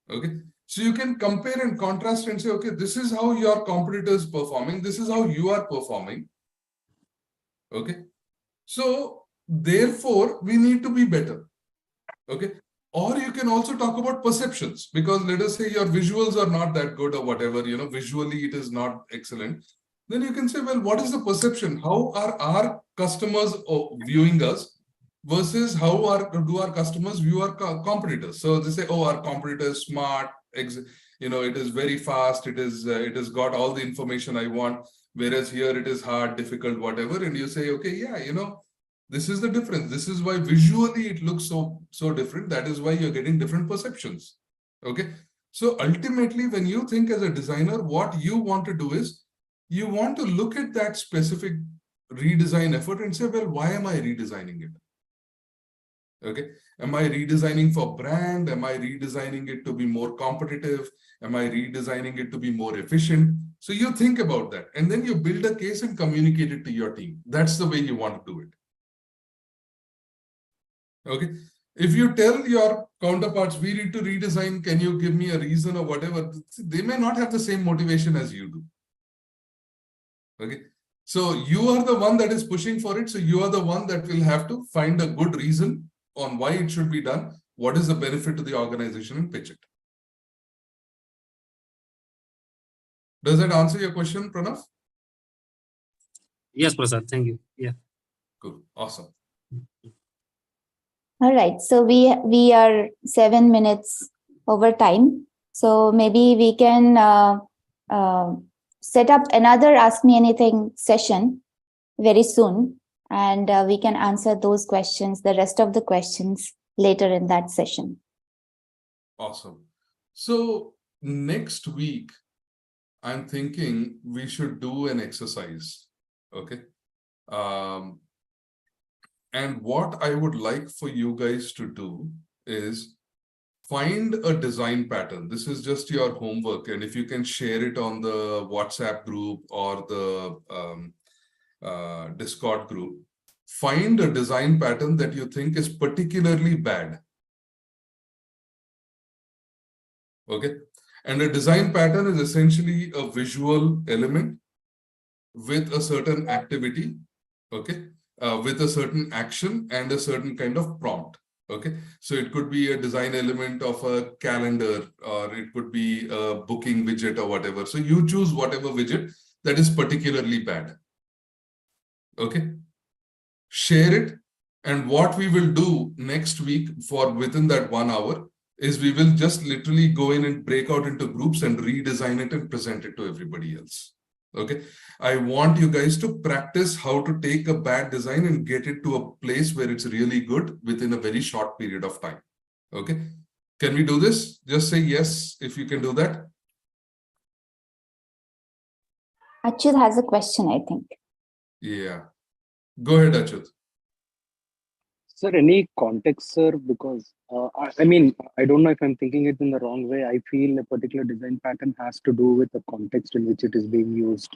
[SPEAKER 1] Okay. So you can compare and contrast and say, okay, this is how your competitor is performing. This is how you are performing. Okay. So therefore, we need to be better. Okay. Or you can also talk about perceptions, because let us say your visuals are not that good or whatever, visually it is not excellent. Then you can say, well, what is the perception? How are our customers viewing us versus how do our customers view our competitors? So they say, oh, our competitor is smart, it is very fast, it has got all the information I want, whereas here it is hard, difficult, whatever. And you say, okay, yeah, this is the difference. This is why visually it looks so different. That is why you're getting different perceptions. Okay. So ultimately, when you think as a designer, what you want to do is you want to look at that specific redesign effort and say, well, why am I redesigning it? Okay. Am I redesigning for brand? Am I redesigning it to be more competitive? Am I redesigning it to be more efficient? So you think about that and then you build a case and communicate it to your team. That's the way you want to do it. Okay. If you tell your counterparts, we need to redesign, can you give me a reason or whatever? They may not have the same motivation as you do. Okay. So you are the one that is pushing for it. So you are the one that will have to find a good reason on why it should be done. What is the benefit to the organization and pitch it. Does that answer your question, Pranav?
[SPEAKER 8] Yes, Prasad. Thank you. Yeah.
[SPEAKER 1] Cool. Awesome.
[SPEAKER 3] All right. So we are 7 minutes over time. So maybe we can set up another Ask Me Anything session very soon. And we can answer those questions, the rest of the questions later in that session.
[SPEAKER 1] Awesome. So next week, I'm thinking we should do an exercise. Okay. And what I would like for you guys to do is find a design pattern. This is just your homework. And if you can share it on the WhatsApp group or the Discord group, find a design pattern that you think is particularly bad. Okay. And a design pattern is essentially a visual element with a certain activity. Okay. With a certain action and a certain kind of prompt. Okay. So it could be a design element of a calendar, or it could be a booking widget or whatever. So you choose whatever widget that is particularly bad. Okay. Share it. And what we will do next week for within that 1 hour is we will just literally go in and break out into groups and redesign it and present it to everybody else. Okay. I want you guys to practice how to take a bad design and get it to a place where it's really good within a very short period of time. Okay. Can we do this? Just say yes if you can do that.
[SPEAKER 3] Achyut has a question, I think.
[SPEAKER 1] Yeah. Go ahead, Achyut.
[SPEAKER 7] Sir, any context, sir? Because I mean, I don't know if I'm thinking it in the wrong way. I feel a particular design pattern has to do with the context in which it is being used.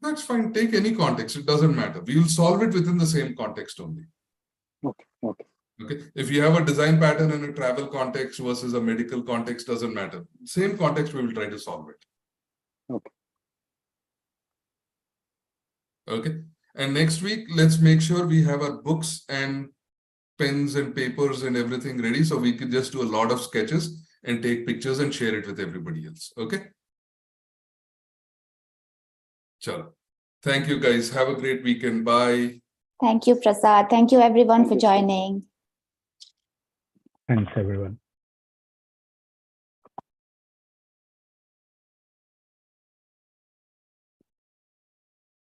[SPEAKER 1] That's fine. Take any context. It doesn't matter. We will solve it within the same context only.
[SPEAKER 7] Okay, okay.
[SPEAKER 1] Okay. If you have a design pattern in a travel context versus a medical context, doesn't matter. Same context, we will try to solve it.
[SPEAKER 7] Okay.
[SPEAKER 1] Okay. And next week, let's make sure we have our books and pens and papers and everything ready so we can just do a lot of sketches and take pictures and share it with everybody else. Okay. Chalo. Thank you, guys. Have a great weekend. Bye.
[SPEAKER 3] Thank you, Prasad. Thank you, everyone,
[SPEAKER 7] Thank
[SPEAKER 3] for
[SPEAKER 7] you, sir.
[SPEAKER 3] joining.
[SPEAKER 9] Thanks, everyone.